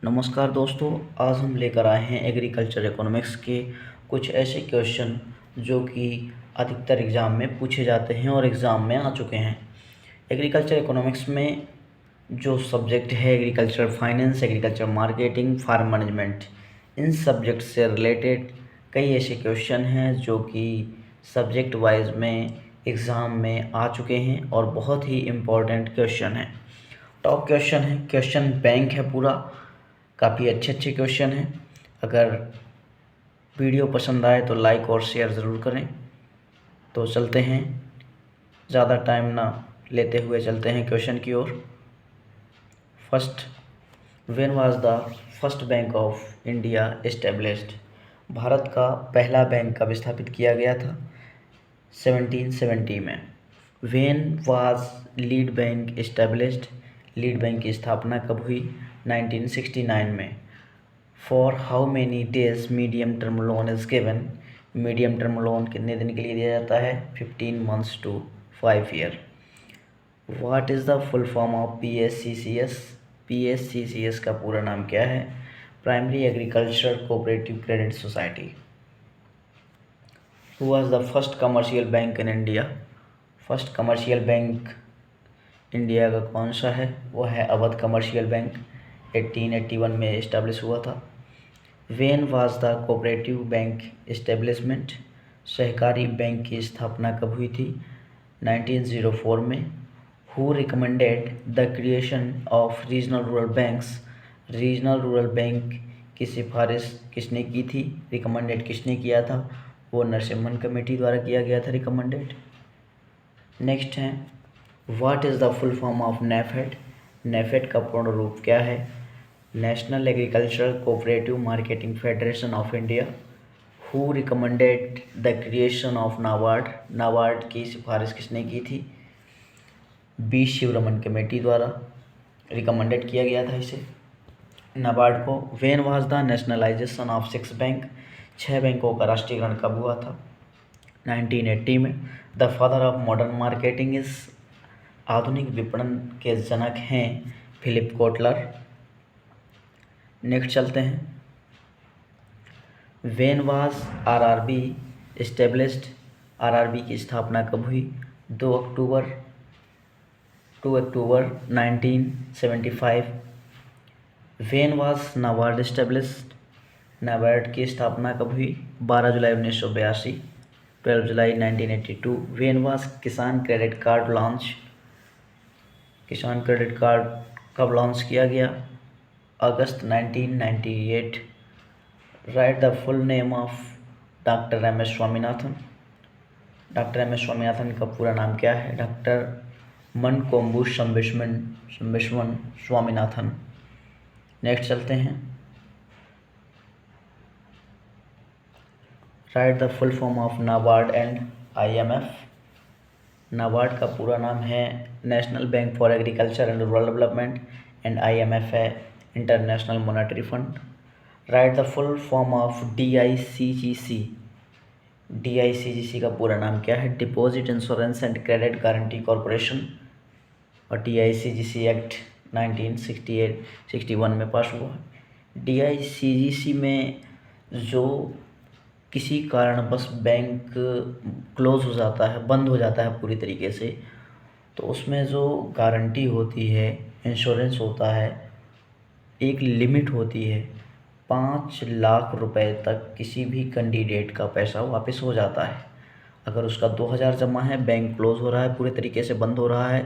नमस्कार दोस्तों। आज हम लेकर आए हैं एग्रीकल्चर इकोनॉमिक्स के कुछ ऐसे क्वेश्चन जो कि अधिकतर एग्ज़ाम में पूछे जाते हैं और एग्ज़ाम में आ चुके हैं। एग्रीकल्चर इकोनॉमिक्स में जो सब्जेक्ट है agriculture finance, agriculture marketing, farm management, इन सब्जेक्ट से रिलेटेड कई ऐसे क्वेश्चन हैं जो कि सब्जेक्ट वाइज में एग्ज़ाम में आ चुके हैं और बहुत ही इम्पोर्टेंट क्वेश्चन हैं। टॉप क्वेश्चन है, क्वेश्चन बैंक है पूरा, काफ़ी अच्छे अच्छे क्वेश्चन हैं। अगर वीडियो पसंद आए तो लाइक और शेयर ज़रूर करें। तो चलते हैं, ज़्यादा टाइम ना लेते हुए चलते हैं क्वेश्चन की ओर। First, when was the first bank of India established? Bharat का पहला बैंक कब स्थापित किया गया था? 1770 में। When was lead bank established? Lead bank की स्थापना कब हुई? 1969 में। For how many days medium term loan is given? Medium term loan कितने दिन के लिए दिया जाता है? 15 months to 5 year. What is the full form of PSCCS? PSCCS का पूरा नाम क्या है? Primary agriculture cooperative credit society. Who was the first commercial bank in India? First commercial bank India का कौन सा है? वो है अवध कमर्शियल बैंक, 1881 में इस्टेब्लिश हुआ था। When was the cooperative bank establishment? सहकारी बैंक की स्थापना कब हुई थी? 1904 में। Who recommended the creation of regional rural banks? Regional rural bank की सिफारिश किसने की थी? रिकमेंडेड किसने किया था? वो नरसिम्हन कमेटी द्वारा किया गया था रिकमेंडेड। नेक्स्ट है, what is the full form of NAFED? NAFED का पूर्ण रूप क्या है? National agricultural cooperative marketing federation of India. Who recommended the creation of NABARD? NABARD की सिफारिश किसने की थी? बी शिवरमन कमेटी द्वारा रिकमेंडेड किया गया था इसे, नाबार्ड को। When was the nationalisation of 6 bank? 6 बैंकों का राष्ट्रीयकरण कब हुआ था? 1980 में। The father of modern marketing is? आधुनिक विपणन के जनक हैं फिलिप कोटलर। नेक्स्ट चलते हैं, when was RRB established? RRB की स्थापना कब हुई? 2 अक्टूबर 1975। When was NABARD established? NABARD की स्थापना कब हुई? 12 जुलाई 1982, 12 जुलाई 1982। व्हेन वाज किसान क्रेडिट कार्ड लॉन्च? किसान क्रेडिट कार्ड कब लॉन्च किया गया? अगस्त 1998। Right the full name of doctor MS Swaminathan. Doctor MS Swaminathan का पूरा नाम क्या है? डॉक्टर मनकोम्बू संबिश्वन स्वामीनाथन। नेक्स्ट चलते हैं, right the full form of NABARD and IMF। NABARD का पूरा नाम है national bank for agriculture and rural development and IMF है international monetary fund. Right the full form of DICGC। DICGC का पूरा नाम क्या है? Deposit insurance and credit guarantee corporation. और DICGC एक्ट 1961 में पास हुआ। DICGC में जो किसी कारणवश बैंक क्लोज हो जाता है, बंद हो जाता है पूरी तरीके से, तो उसमें जो गारंटी होती है, इंश्योरेंस होता है, एक लिमिट होती है, 5 लाख रुपए तक किसी भी कैंडिडेट का पैसा वापस हो जाता है। अगर उसका 2000 जमा है, बैंक क्लोज हो रहा है, पूरे तरीके से बंद हो रहा है,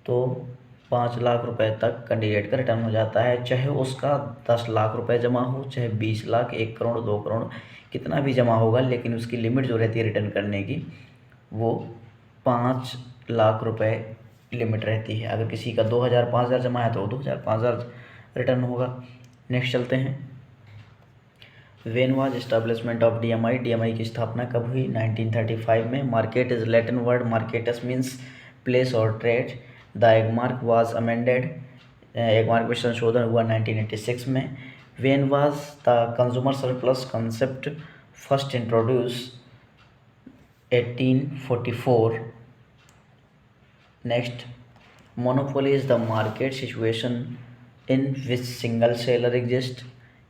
तो 5 लाख रुपए तक कैंडिडेट का रिटर्न हो जाता है। चाहे उसका 10 लाख रुपए जमा हो, चाहे 20 लाख, 1 करोड़, 2 करोड़, कितना भी जमा होगा, लेकिन उसकी लिमिट जो रहती है रिटर्न करने की, वो 5 लाख रुपए लिमिट रहती है। अगर किसी का 2000, 5000 जमा है तो 2000, 5000 रिटर्न होगा। नेक्स्ट चलते हैं, when was establishment of DMI? DMI की स्थापना कब हुई? 1935 में। Market is Latin word, mercatus means place और trade. The Agmark was amended, Agmark में संशोधन हुआ 1986 में। When was the consumer surplus concept first introduce? 1844। Next, monopoly is the market situation in which single seller exist.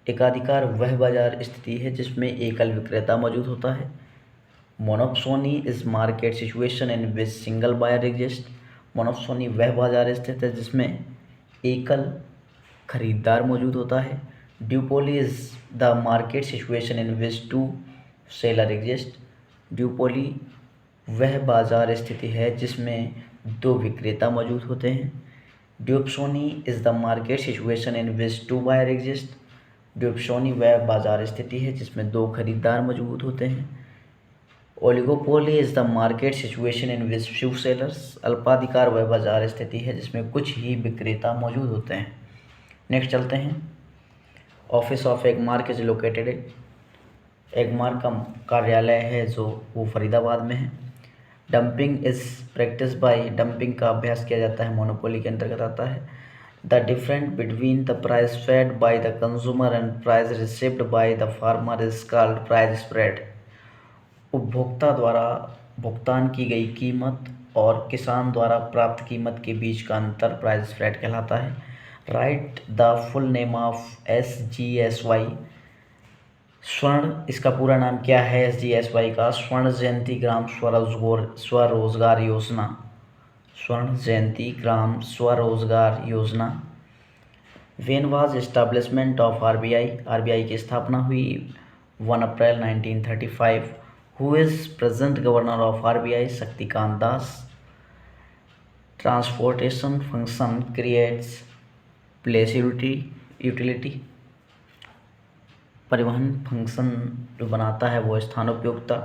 एकाधिकार वह बाजार स्थिति है जिसमें एकल विक्रेता मौजूद होता है। Monopoly is market situation in which single buyer exist. Monopoly वह बाजार स्थित है जिसमें एकल खरीदार मौजूद होता है। Duopoly is the market situation in which two seller exist. Duopoly वह बाजार स्थिति है जिसमें दो विक्रेता मौजूद होते हैं। Duopsony is the market situation in which two buyer exist. Duopsony वह बाजार स्थिति है जिसमें दो खरीदार मौजूद होते हैं। Oligopoly is the market situation in which few sellers. अल्पाधिकार वह बाजार स्थिति है जिसमें कुछ ही विक्रेता मौजूद होते हैं। नेक्स्ट चलते हैं। Office of Agmark is located. Agmark का कार्यालय है जो वो फरीदाबाद में है। Dumping is practice by. Dumping का अभ्यास किया जाता है, मोनोपोली के अंतर्गत आता है। The difference between the price paid by the consumer and price received by the farmer is called price spread. उपभोक्ता द्वारा भुगतान की गई कीमत और किसान द्वारा प्राप्त कीमत के बीच का अंतर प्राइस स्प्रेड कहलाता है। Right the full name of SGSY। स्वर्ण, इसका पूरा नाम क्या है SGSY का? स्वर्ण जयंती ग्राम स्वरोजगार योजना। स्वर्ण जयंती ग्राम स्वरोजगार योजना। When was establishment of RBI। RBI की स्थापना हुई 1 अप्रैल 1935। Who is present governor of RBI? Shaktikanta Das. Transportation function creates place utility. परिवहन फंक्शन जो बनाता है वो स्थान उपयोगिता।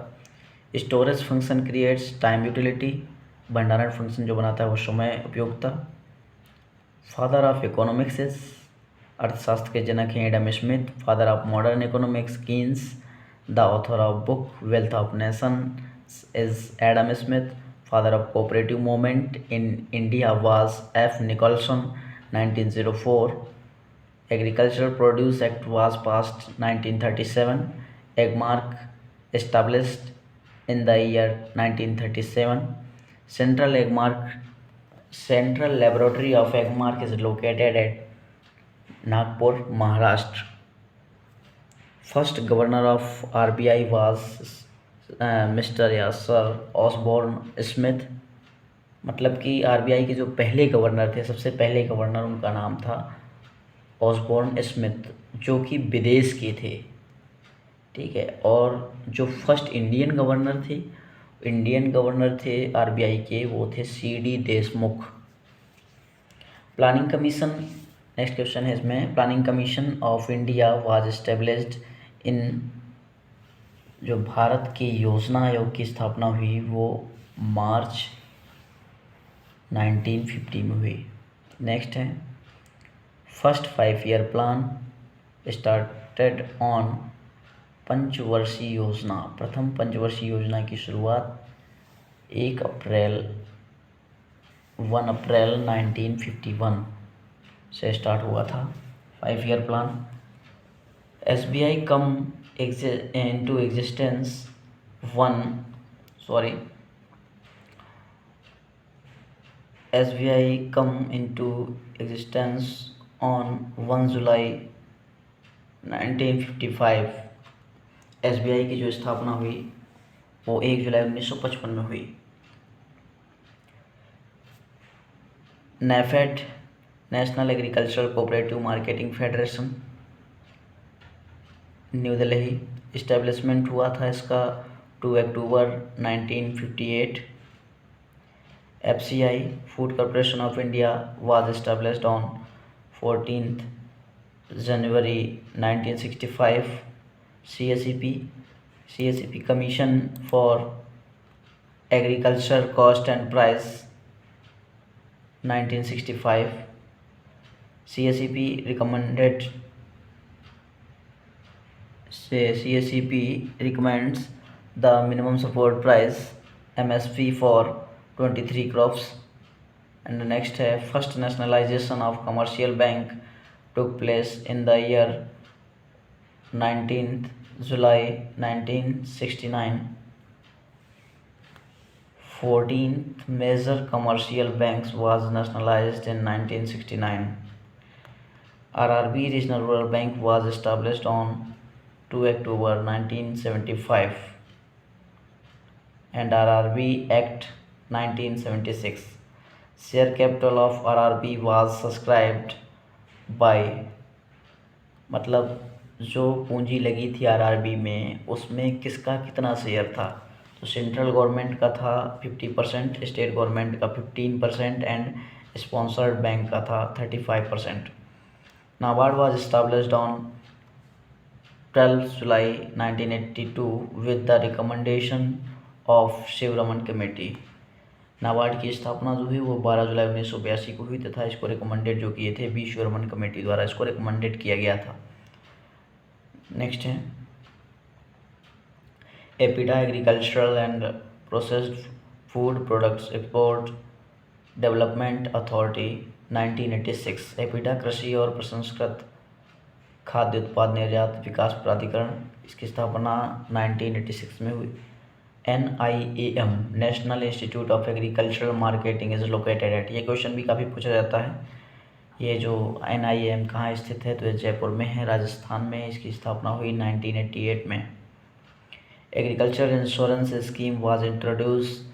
Storage function creates time utility. भंडारण फंक्शन जो बनाता है वो समय उपयोगिता। Father of economics is. अर्थशास्त्र के जनक हैं Adam Smith. Father of modern economics Keynes. The author of book wealth of nation is Adam Smith. Father of cooperative movement in India was F. Nicholson 1904। Agricultural Produce Act was passed 1937. Agmark established in the year 1937. Central laboratory of Agmark is located at Nagpur, Maharashtra. First governor of RBI was Mr. Sir Osborne Smith। मतलब कि RBI के जो पहले governor थे, सबसे पहले governor, उनका नाम था ऑसबॉर्न स्मिथ, जो कि विदेश के थे। ठीक है। और जो फर्स्ट इंडियन गवर्नर थे RBI के, वो थे CD Deshmukh. Planning commission, next question है इसमें। Planning commission of India was established in. जो भारत की योजना आयोग की स्थापना हुई वो मार्च 1950 में हुई। नेक्स्ट है first 5 year plan started on. पंचवर्षीय योजना, प्रथम पंचवर्षीय योजना की शुरुआत 1 अप्रैल 1951 से स्टार्ट हुआ था। 5 year plan. SBI come into existence SBI come into existence on 1 July 1955। SBI की जो स्थापना हुई वो 1 जुलाई 1955 में हुई। NAFED, national agricultural cooperative marketing federation, new Delhi. Establishment हुआ था इसका 2 अक्टूबर 1958। FCI, food corporation of India, was established on 14 January 1965। CACP, commission for agriculture cost and price 1965। CACP recommends the minimum support price MSP for 23 crops. And the next है first nationalization of commercial bank took place in the year 19th July 1969. 14th major commercial banks was nationalized in 1969. RRB Regional Rural Bank was established on 2 October 1975 and RRB Act 1976. Share capital of RRB was subscribed by, मतलब जो पूंजी लगी थी RRB में उसमें किसका कितना share था, तो सेंट्रल गवर्नमेंट का था 50%, स्टेट गवर्नमेंट का 15% एंड स्पॉन्सर्ड बैंक का था 35%। NABARD was established on 12 July 1982 with the recommendation of Sivaraman committee. NABARD की स्थापना जो हुई वो 12 जुलाई 1982 को हुई तथा इसको रिकमेंडेड जो किए थे बी शिवरमन कमेटी द्वारा इसको रिकमेंडेड किया गया था। नेक्स्ट है APEDA agricultural and processed food products export development authority 1986। APEDA कृषि और प्रसंस्कृत खाद्य उत्पाद निर्यात विकास प्राधिकरण, इसकी स्थापना 1986 में हुई। NIAM national institute of agricultural marketing is located eight, ये क्वेश्चन भी काफ़ी पूछा जाता है। ये जो NIAM कहाँ स्थित है, तो ये जयपुर में है, राजस्थान में। इसकी स्थापना हुई 1988 में। Agriculture insurance scheme was introduce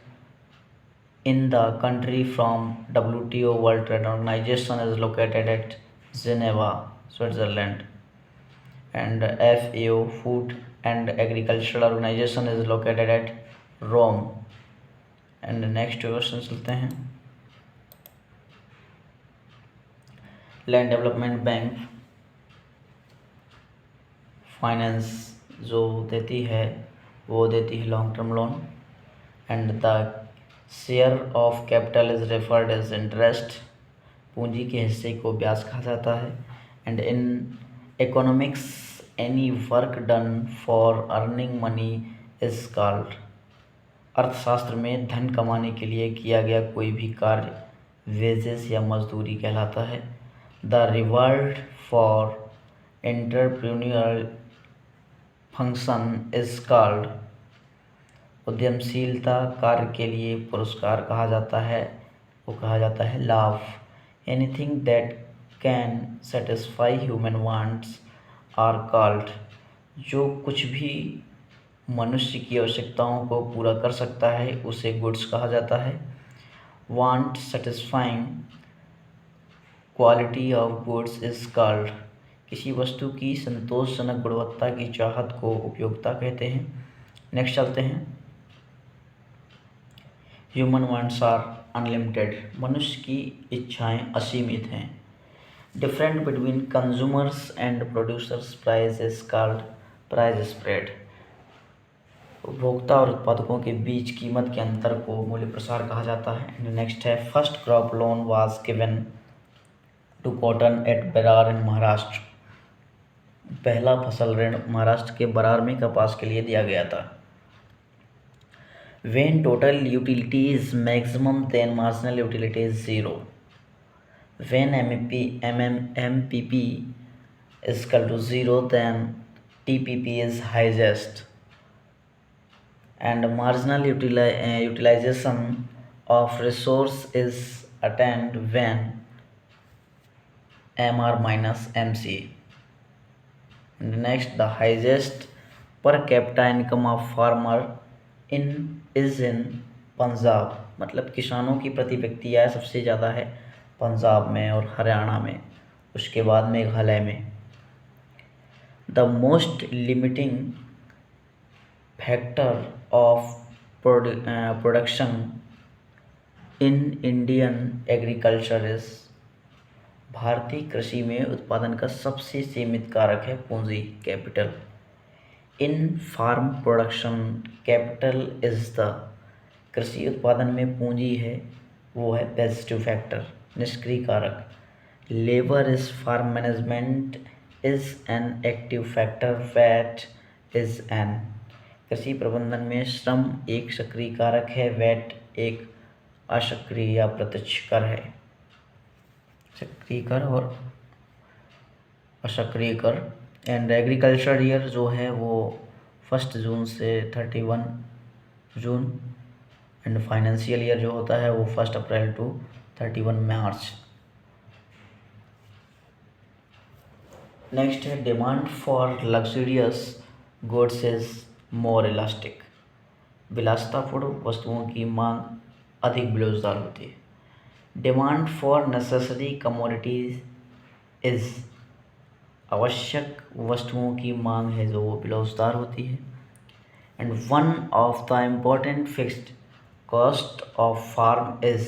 in the country from WTO world trade organization is located at Geneva, Switzerland. And FAO food and agricultural organization is located at Rome. And next question चलते हैं। Land development bank finance जो देती है वो देती है long term loan. And the share of capital is referred as interest, पूंजी के हिस्से को ब्याज कहा जाता है। And in economics any work done for earning money is called, अर्थशास्त्र में धन कमाने के लिए किया गया कोई भी कार्य वेजेस या मजदूरी कहलाता है। The reward for entrepreneurial function is called, उद्यमशीलता कार्य के लिए पुरस्कार कहा जाता है, वो कहा जाता है लाभ। Anything that can satisfy human wants are called, जो कुछ भी मनुष्य की आवश्यकताओं को पूरा कर सकता है उसे गुड्स कहा जाता है। Want satisfying quality of goods is called, किसी वस्तु की संतोषजनक गुणवत्ता की चाहत को उपयोगिता कहते हैं। नेक्स्ट चलते हैं। ह्यूमन वांट्स आर अनलिमिटेड, मनुष्य की इच्छाएं असीमित हैं। Different between consumers and producers price is called price spread, उपभोक्ता और उत्पादकों के बीच कीमत के अंतर को मूल्य प्रसार कहा जाता है। नेक्स्ट है first crop loan was given to cotton at Berar in Maharashtra, पहला फसल ऋण महाराष्ट्र के बरार में कपास के लिए दिया गया था। When total utility is maximum then marginal utility is 0. When MPP is equal to 0 then TPP is highest. And marginal utilization of resource is attained when MR minus MC. And next, the highest per capita income of farmer is in Punjab, मतलब किसानों की प्रति व्यक्ति आय सबसे ज़्यादा है पंजाब में और हरियाणा में, उसके बाद मेघालय में। The most limiting factor of production in Indian agriculture is, भारतीय कृषि में उत्पादन का सबसे सीमित कारक है पूंजी, capital. In farm production capital is the, कृषि उत्पादन में पूंजी है वो है पॉजिटिव फैक्टर, निष्क्रिय कारक। Labour is farm management is an active factor, what is an, कृषि प्रबंधन में श्रम एक सक्रिय कारक है, वैट एक असक्रिय या प्रत्यक्ष कर है, सक्रिय कर और असक्रिय कर। एंड एग्रीकल्चर ईयर जो है वो 1 जून से 31 जून, एंड फाइनेंशियल ईयर जो होता है वो 1 अप्रैल टू 31 मार्च। नेक्स्ट है demand for luxurious goods is more elastic. विलासितापूर्ण वस्तुओं की मांग अधिक बेरोजगार होती है। Demand for necessary commodities is, आवश्यक वस्तुओं की मांग है जो वो बेरोजगार होती है। And one of the important fixed cost of farm is,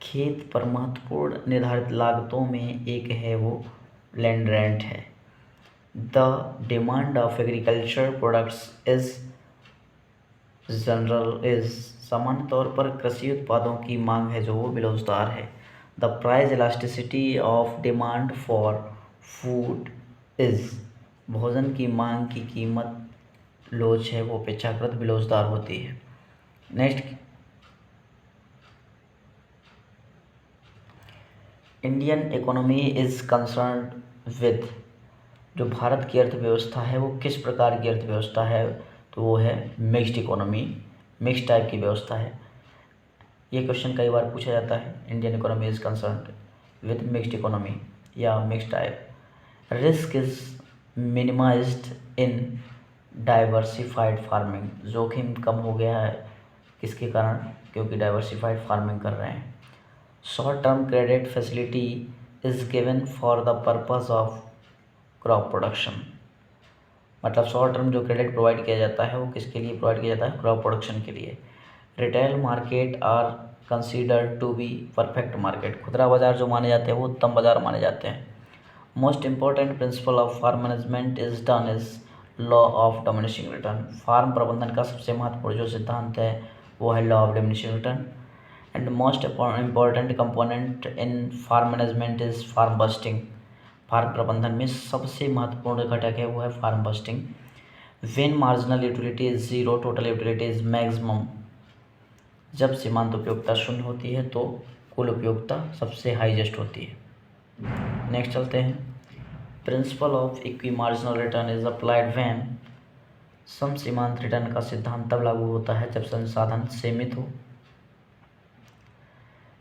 खेत पर महत्वपूर्ण निर्धारित लागतों में एक है वो लैंड रेंट है। The demand of agriculture products is general is, सामान्य तौर पर कृषि उत्पादों की मांग है जो वो बेरोजगार है। The price elasticity of demand for food is, भोजन की मांग की कीमत लोच है वो अपेक्षाकृत बेरोजगार होती है। Next, Indian economy is concerned with, जो भारत की अर्थव्यवस्था है वो किस प्रकार की अर्थव्यवस्था है, तो वो है मिक्स्ड इकोनॉमी, मिक्स टाइप की व्यवस्था है। ये क्वेश्चन कई बार पूछा जाता है, Indian economy is concerned with mixed economy या mix type. Risk is minimised in diversified farming, जोखिम कम हो गया है किसके कारण, क्योंकि डाइवर्सिफाइड फार्मिंग कर रहे हैं। Short term credit facility is given for the purpose of crop production, मतलब शॉर्ट टर्म जो क्रेडिट प्रोवाइड किया जाता है वो किसके लिए प्रोवाइड किया जाता है, क्रॉप प्रोडक्शन के लिए। Retail market are considered to be perfect market, खुदरा बाजार जो माने जाते हैं वो उत्तम बाजार माने जाते हैं। Most important principle of farm management is done is law of diminishing return, फार्म प्रबंधन का सबसे महत्वपूर्ण जो सिद्धांत है वो है law of diminishing return. And most important component in farm management is farm budgeting, फार्म प्रबंधन में सबसे महत्वपूर्ण घटक है वो है farm budgeting. When marginal utility is zero total utility is maximum, जब सीमांत उपयोगिता शून्य होती है तो कुल उपयोगिता सबसे हाईएस्ट होती है। नेक्स्ट चलते हैं, principle of equi marginal return is applied when, सम सीमांत रिटर्न का सिद्धांत तब लागू होता है जब संसाधन सीमित हो।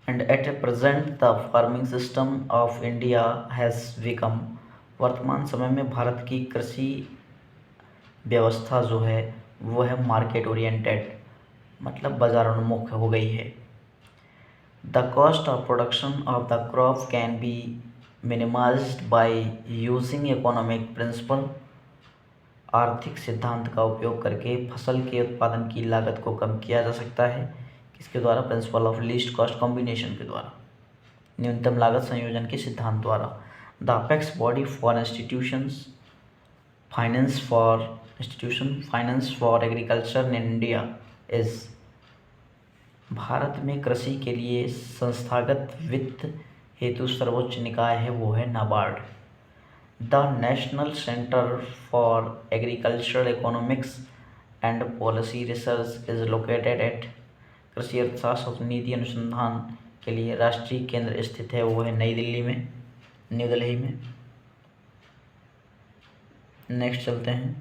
And at present the farming system of India has become, वर्तमान समय में भारत की कृषि व्यवस्था जो है वो है मार्केट ओरिएंटेड, मतलब बाजारोन्मुख हो गई है। The cost of production of the crop can be minimized by using economic principle, आर्थिक सिद्धांत का उपयोग करके फसल के उत्पादन की लागत को कम किया जा सकता है, किसके द्वारा, principle of least cost combination के द्वारा, न्यूनतम लागत संयोजन के सिद्धांत द्वारा। The apex body for institutions finance for agriculture in India is, Bharat में कृषि के लिए संस्थागत वित्त हेतु सर्वोच्च निकाय है वो है NABARD. The national centre for agricultural economics and policy research is located eight, कृषि अर्थशास्त्र और नीति अनुसंधान के लिए राष्ट्रीय केंद्र स्थित है वो है नई दिल्ली में, न्यू दिल्ली में। नेक्स्ट चलते हैं,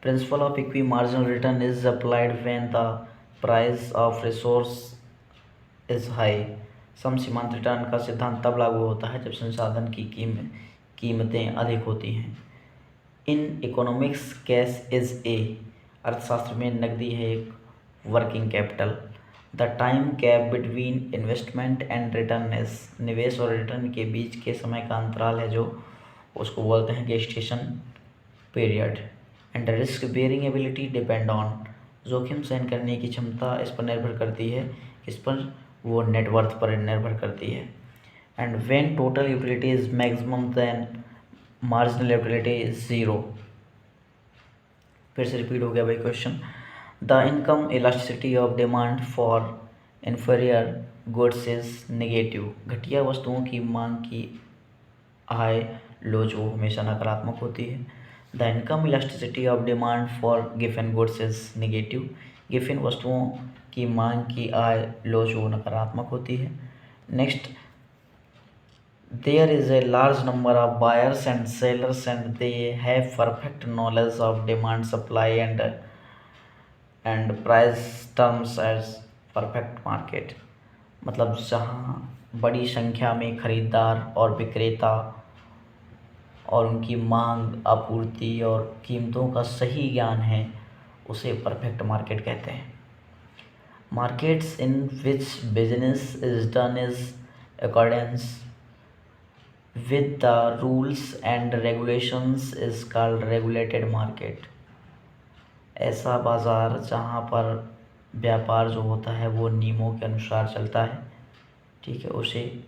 principle of equi marginal return is applied when the price of resource is high, सम सीमांत रिटर्न का सिद्धांत तब लागू होता है जब संसाधन की कीमतें अधिक होती हैं। In economics cash is a, अर्थशास्त्र में नकदी है एक working capital. The time gap between investment and return is, निवेश और रिटर्न के बीच के समय का अंतराल है जो उसको बोलते हैं gestation period. And risk bearing ability depend on, जोखिम सहन करने की क्षमता इस पर निर्भर करती है, किस पर, वो नेटवर्थ पर निर्भर करती है। And when total utility is maximum then marginal utility is zero, फिर से रिपीट हो गया भाई question. The income elasticity of demand for inferior goods is negative, घटिया वस्तुओं की मांग की आय लोच वो हमेशा नकारात्मक होती है। The income elasticity of demand for given goods is negative, given वस्तुओं की मांग की आय लोच वो नकारात्मक होती है। Next, there is a large number of buyers and sellers and they have perfect knowledge of demand supply and price terms as perfect market, मतलब जहाँ बड़ी संख्या में खरीदार और विक्रेता और उनकी मांग, आपूर्ति और कीमतों का सही ज्ञान है, उसे परफेक्ट मार्केट कहते हैं। Markets in which business is done is accordance with the rules and regulations is called regulated market। ऐसा बाज़ार जहाँ पर व्यापार जो होता है वो नियमों के अनुसार चलता है, ठीक है, उसे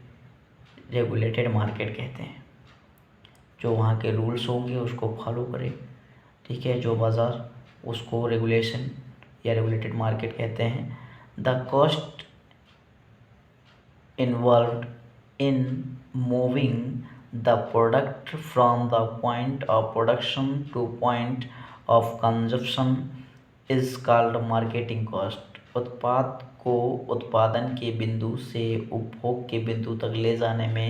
रेगुलेटेड मार्केट कहते हैं। जो वहाँ के रूल्स होंगे उसको फॉलो करे, ठीक है, जो बाज़ार, उसको रेगुलेशन या रेगुलेटेड मार्केट कहते हैं। The cost involved in moving the product from the point of production to point of consumption is called marketing cost। उत्पाद को उत्पादन के बिंदु से उपभोग के बिंदु तक ले जाने में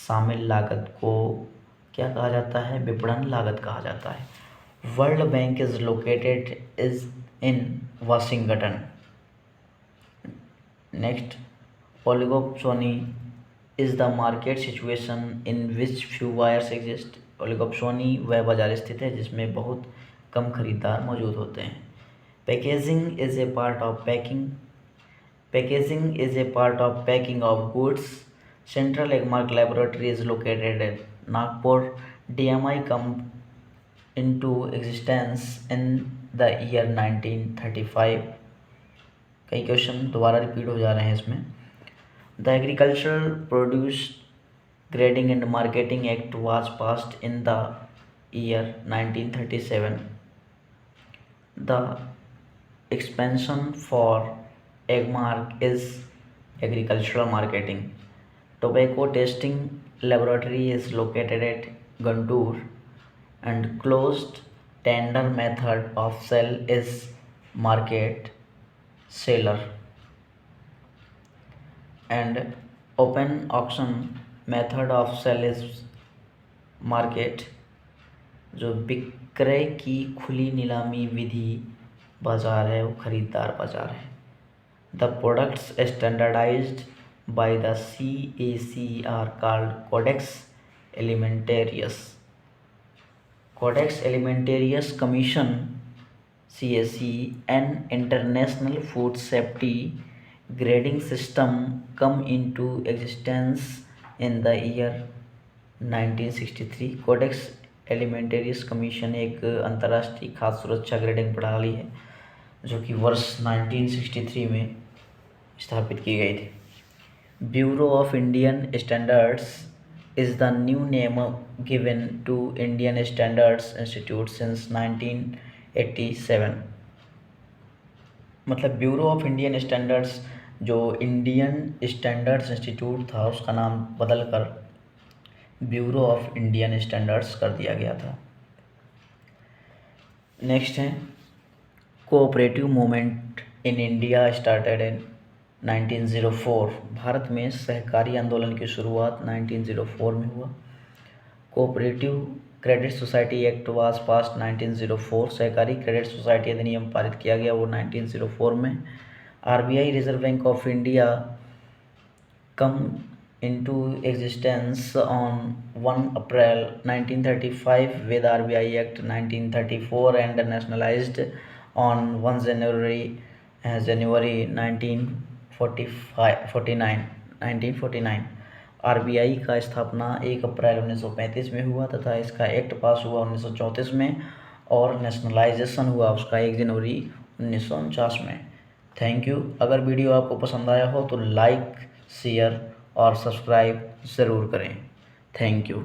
शामिल लागत को क्या कहा जाता है? विपणन लागत कहा जाता है। World bank is located in Washington. Next, oligopoly is the market situation in which few buyers exist। Oligopoly वह बाजार स्थित है जिसमें बहुत कम खरीदार मौजूद होते हैं। Packaging is a part of packing of goods. Central Agmark laboratory is located eight Nagpur. DMI come into existence in the year 1935। कई क्वेश्चन दोबारा रिपीट हो जा रहे हैं इसमें। The Agricultural Produce Grading and Marketing Act was passed in the year 1937। The expansion for AgMark is agricultural marketing। Tobacco testing laboratory is located at Guntur and closed tender method of sale is market seller and open auction method of sale is market। जो विक्रय की खुली नीलामी विधि बाजार है वो खरीदार बाजार है। The products standardized by the CAC are called Codex Alimentarius। Codex Alimentarius Commission CAC an international food safety grading system come into existence in the year 1963। Codex Alimentarius Commission एक अंतर्राष्ट्रीय खाद्य सुरक्षा ग्रेडिंग प्रणाली है जो कि वर्ष 1963 में स्थापित की गई थी। Bureau of Indian standards is the new name given to Indian standards institute since 1987। मतलब ब्यूरो ऑफ इंडियन स्टैंडर्ड्स, जो इंडियन स्टैंडर्ड्स इंस्टीट्यूट था उसका नाम बदलकर ब्यूरो ऑफ इंडियन स्टैंडर्ड्स कर दिया गया था। नेक्स्ट है, cooperative movement in India started in 1904। Bharat में सहकारी आंदोलन की शुरुआत 1904 में हुआ। Cooperative credit society act was passed 1904। सहकारी क्रेडिट सोसाइटी अधिनियम पारित किया गया वो 1904 में। RBI reserve bank of India come into existence on 1 April 1935 with RBI Act 1934 and nationalized on 1 January 1949। RBI का स्थापना 1 अप्रैल 1935 में हुआ तथा इसका एक्ट पास हुआ 1934 में और नेशनलाइजेशन हुआ उसका 1 जनवरी 1949 में। Thank you. अगर वीडियो आपको पसंद आया हो तो लाइक, शेयर और सब्सक्राइब ज़रूर करें। Thank you.